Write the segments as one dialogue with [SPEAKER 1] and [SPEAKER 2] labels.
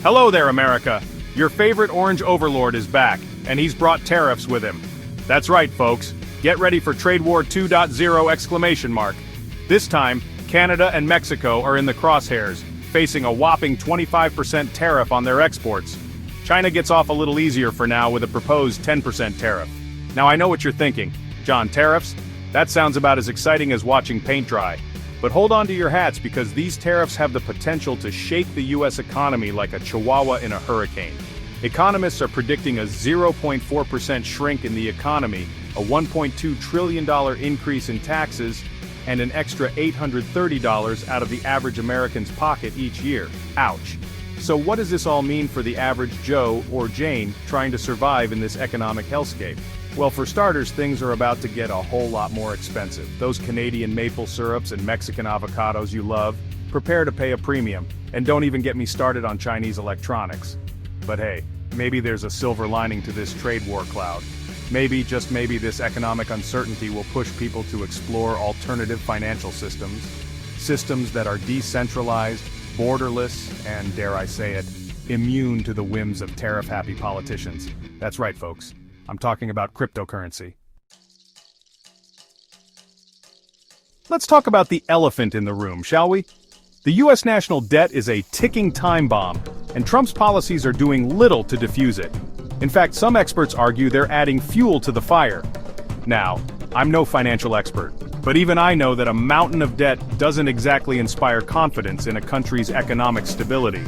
[SPEAKER 1] Hello there, America! Your favorite orange overlord is back, and he's brought tariffs with him. That's right, folks. Get ready for Trade War 2.0 exclamation mark. This time, Canada and Mexico are in the crosshairs, facing a whopping 25% tariff on their exports. China gets off a little easier for now with a proposed 10% tariff. Now I know what you're thinking. John, tariffs? That sounds about as exciting as watching paint dry. But hold on to your hats because these tariffs have the potential to shake the US economy like a chihuahua in a hurricane. Economists are predicting a 0.4% shrink in the economy, a $1.2 trillion increase in taxes, and an extra $830 out of the average American's pocket each year. Ouch. So what does this all mean for the average Joe or Jane trying to survive in this economic hellscape? Well, for starters, things are about to get a whole lot more expensive. Those Canadian maple syrups and Mexican avocados you love, prepare to pay a premium. And don't even get me started on Chinese electronics. But hey, maybe there's a silver lining to this trade war cloud. Maybe, just maybe, this economic uncertainty will push people to explore alternative financial systems. Systems that are decentralized, borderless, and, dare I say it, immune to the whims of tariff-happy politicians. That's right, folks. I'm talking about cryptocurrency. Let's talk about the elephant in the room, shall we? The US national debt is a ticking time bomb, and Trump's policies are doing little to defuse it. In fact, some experts argue they're adding fuel to the fire. Now, I'm no financial expert, but even I know that a mountain of debt doesn't exactly inspire confidence in a country's economic stability.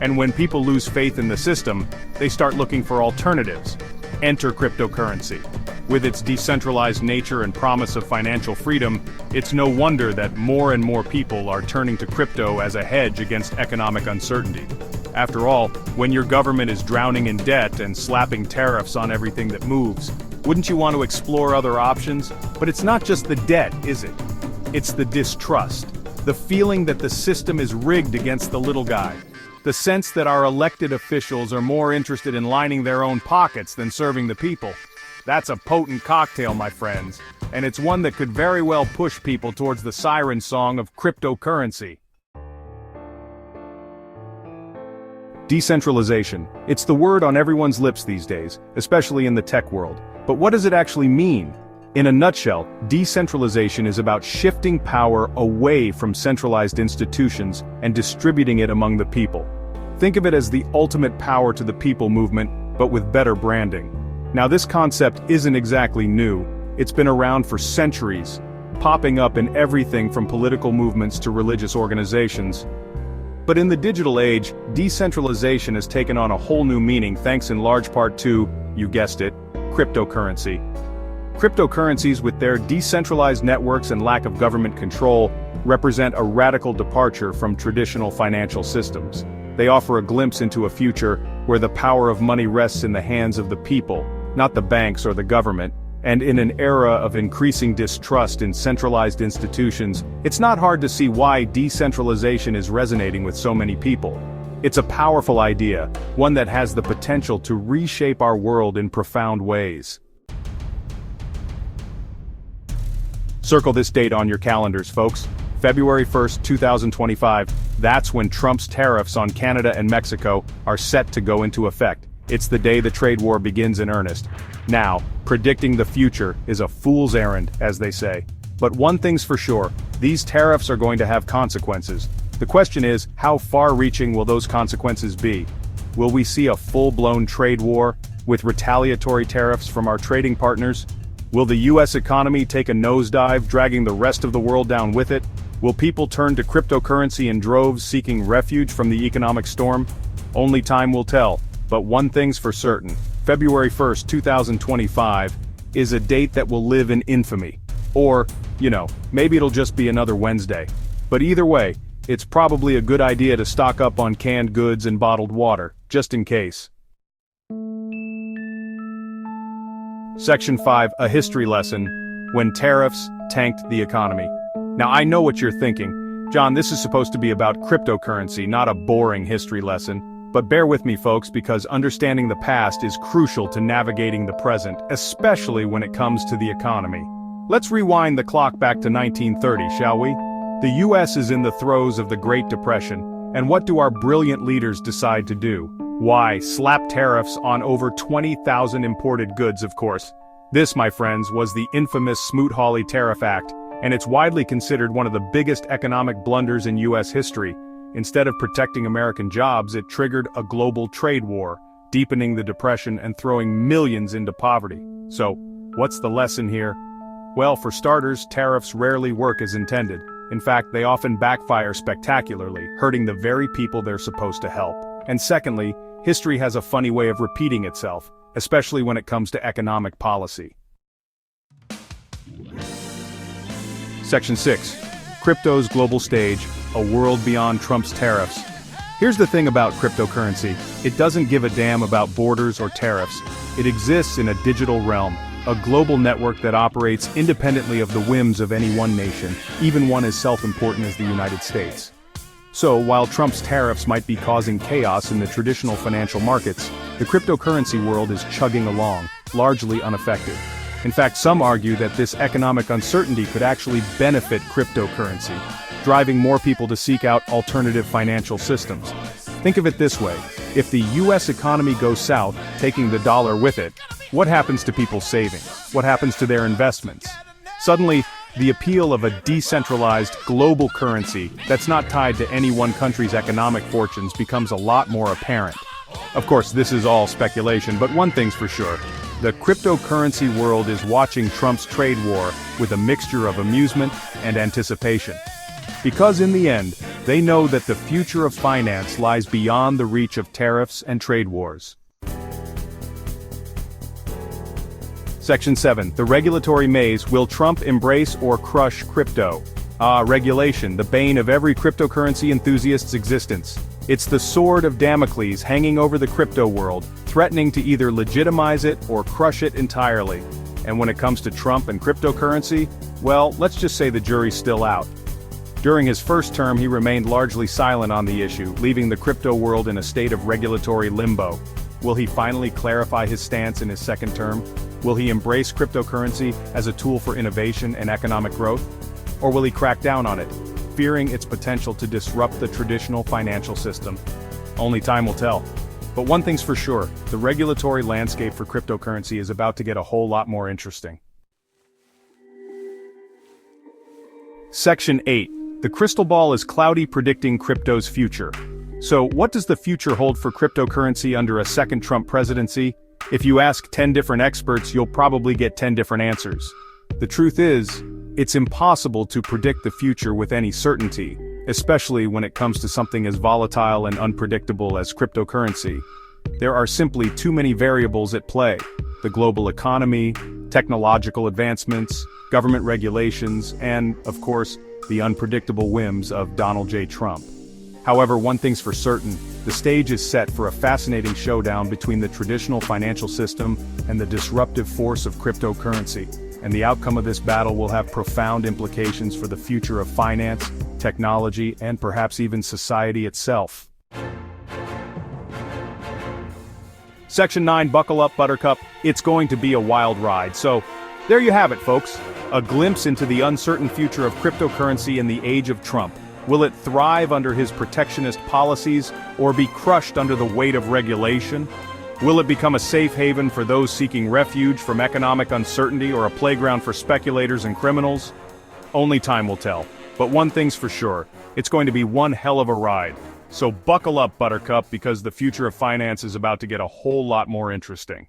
[SPEAKER 1] And when people lose faith in the system, they start looking for alternatives. Enter cryptocurrency. With its decentralized nature and promise of financial freedom, it's no wonder that more and more people are turning to crypto as a hedge against economic uncertainty. After all, when your government is drowning in debt and slapping tariffs on everything that moves, wouldn't you want to explore other options? But it's not just the debt, is it? It's the distrust, the feeling that the system is rigged against the little guy. The sense that our elected officials are more interested in lining their own pockets than serving the people. That's a potent cocktail, my friends, and it's one that could very well push people towards the siren song of cryptocurrency. Decentralization. It's the word on everyone's lips these days, especially in the tech world. But what does it actually mean? In a nutshell, decentralization is about shifting power away from centralized institutions and distributing it among the people. Think of it as the ultimate power to the people movement, but with better branding. Now, this concept isn't exactly new. It's been around for centuries, popping up in everything from political movements to religious organizations. But in the digital age, decentralization has taken on a whole new meaning thanks in large part to, you guessed it, cryptocurrency. Cryptocurrencies, with their decentralized networks and lack of government control, represent a radical departure from traditional financial systems. They offer a glimpse into a future where the power of money rests in the hands of the people, not the banks or the government. And in an era of increasing distrust in centralized institutions, it's not hard to see why decentralization is resonating with so many people. It's a powerful idea, one that has the potential to reshape our world in profound ways. Circle this date on your calendars, folks. February 1st, 2025, that's when Trump's tariffs on Canada and Mexico are set to go into effect. It's the day the trade war begins in earnest. Now, predicting the future is a fool's errand, as they say. But one thing's for sure, these tariffs are going to have consequences. The question is, how far-reaching will those consequences be? Will we see a full-blown trade war, with retaliatory tariffs from our trading partners? Will the US economy take a nosedive, dragging the rest of the world down with it? Will people turn to cryptocurrency in droves seeking refuge from the economic storm? Only time will tell, but one thing's for certain. February 1st, 2025 is a date that will live in infamy. Or, maybe it'll just be another Wednesday. But either way, it's probably a good idea to stock up on canned goods and bottled water, just in case. Section 5, a history lesson, when tariffs tanked the economy. Now I know what you're thinking. John, this is supposed to be about cryptocurrency, not a boring history lesson. But bear with me, folks, because understanding the past is crucial to navigating the present, especially when it comes to the economy. Let's rewind the clock back to 1930, shall we? The US is in the throes of the Great Depression, And what do our brilliant leaders decide to do? Why, slap tariffs on over 20,000 imported goods, of course. This, my friends, was the infamous Smoot-Hawley Tariff Act, and it's widely considered one of the biggest economic blunders in U.S. history. Instead of protecting American jobs, it triggered a global trade war, deepening the depression and throwing millions into poverty. So, what's the lesson here? Well, for starters, tariffs rarely work as intended. In fact, they often backfire spectacularly, hurting the very people they're supposed to help. And secondly, history has a funny way of repeating itself, especially when it comes to economic policy. Section 6. Crypto's global stage, a world beyond Trump's tariffs. Here's the thing about cryptocurrency. It doesn't give a damn about borders or tariffs. It exists in a digital realm, a global network that operates independently of the whims of any one nation, even one as self-important as the United States. So, while Trump's tariffs might be causing chaos in the traditional financial markets, the cryptocurrency world is chugging along, largely unaffected. In fact, some argue that this economic uncertainty could actually benefit cryptocurrency, driving more people to seek out alternative financial systems. Think of it this way: if the US economy goes south, taking the dollar with it, what happens to people's savings? What happens to their investments? Suddenly, the appeal of a decentralized, global currency that's not tied to any one country's economic fortunes becomes a lot more apparent. Of course, this is all speculation, but one thing's for sure. The cryptocurrency world is watching Trump's trade war with a mixture of amusement and anticipation. Because in the end, they know that the future of finance lies beyond the reach of tariffs and trade wars. Section 7. The regulatory maze. Will Trump embrace or crush crypto? Regulation, the bane of every cryptocurrency enthusiast's existence. It's the sword of Damocles hanging over the crypto world, threatening to either legitimize it or crush it entirely. And when it comes to Trump and cryptocurrency, well, let's just say the jury's still out. During his first term, he remained largely silent on the issue, leaving the crypto world in a state of regulatory limbo. Will he finally clarify his stance in his second term? Will he embrace cryptocurrency as a tool for innovation and economic growth? Or will he crack down on it, fearing its potential to disrupt the traditional financial system? Only time will tell. But one thing's for sure, the regulatory landscape for cryptocurrency is about to get a whole lot more interesting. Section 8. The crystal ball is cloudy, predicting crypto's future. So, what does the future hold for cryptocurrency under a second Trump presidency? If you ask 10 different experts, you'll probably get 10 different answers. The truth is, it's impossible to predict the future with any certainty, especially when it comes to something as volatile and unpredictable as cryptocurrency. There are simply too many variables at play: the global economy, technological advancements, government regulations, and, of course, the unpredictable whims of Donald J. Trump. However, one thing's for certain, the stage is set for a fascinating showdown between the traditional financial system and the disruptive force of cryptocurrency, and the outcome of this battle will have profound implications for the future of finance, technology, and perhaps even society itself. Section 9, buckle up, Buttercup. It's going to be a wild ride. So, there you have it, folks. A glimpse into the uncertain future of cryptocurrency in the age of Trump. Will it thrive under his protectionist policies, or be crushed under the weight of regulation? Will it become a safe haven for those seeking refuge from economic uncertainty, or a playground for speculators and criminals? Only time will tell. But one thing's for sure, it's going to be one hell of a ride. So buckle up, Buttercup, because the future of finance is about to get a whole lot more interesting.